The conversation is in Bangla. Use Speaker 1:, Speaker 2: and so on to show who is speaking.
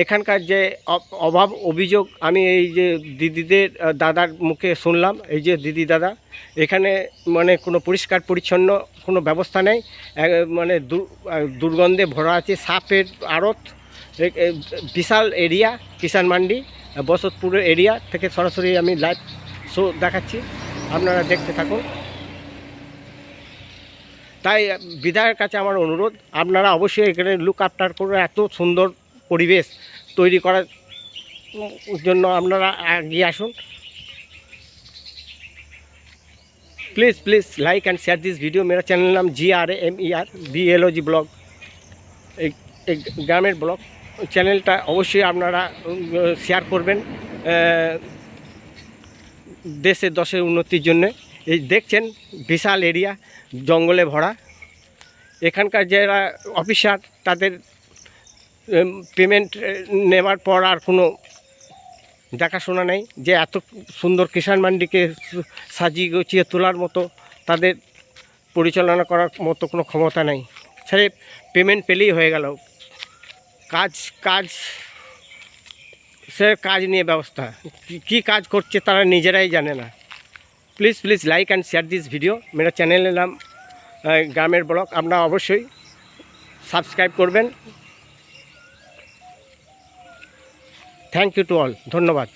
Speaker 1: এখানকার যে অভাব অভিযোগ আমি এই যে দিদিদের দাদার মুখে শুনলাম, এই যে দিদি দাদা এখানে মানে কোনো পরিষ্কার পরিচ্ছন্ন কোনো ব্যবস্থা নেই, মানে দুর্গন্ধে ভরা আছে, সাপের আড়ত, বিশাল এরিয়া কিষাণ মান্ডি বসতপুরের এরিয়া থেকে সরাসরি আমি লাইভ শো দেখাচ্ছি, আপনারা দেখতে থাকুন। তাই বিধায়কের কাছে আমার অনুরোধ, আপনারা অবশ্যই এখানে লুক আফটার করে এত সুন্দর পরিবেশ তৈরি করার জন্য আপনারা এগিয়ে আসুন। Please please like and share this video. मेरा चैनल नाम GRAMER BLOG ब्लॉग, एक ग्रामेर ब्लॉग चैनलटा अवश्य আপনারা শেয়ার করবেন দেশে দশের উন্নতির জন্য। এই দেখছেন বিশাল এরিয়া জঙ্গলে ভরা, এখানকার যারা অফিসার তাদের পেমেন্ট নেওয়ার পর আর কোনো দেখাশোনা নেই, যে এত সুন্দর কিষাণ মান্ডিকে সাজিয়ে গুছিয়ে তোলার মতো তাদের পরিচালনা করার মতো কোনো ক্ষমতা নেই। সে পেমেন্ট পেলেই হয়ে গেল, কাজ সে কাজ নিয়ে ব্যবস্থা কি কাজ করছে তারা নিজেরাই জানে না। Please please like and share this video. मेरा চ্যানেলের নাম গ্রামের ব্লগ, আপনারা অবশ্যই সাবস্ক্রাইব করবেন। থ্যাংক ইউ টু অল, ধন্যবাদ।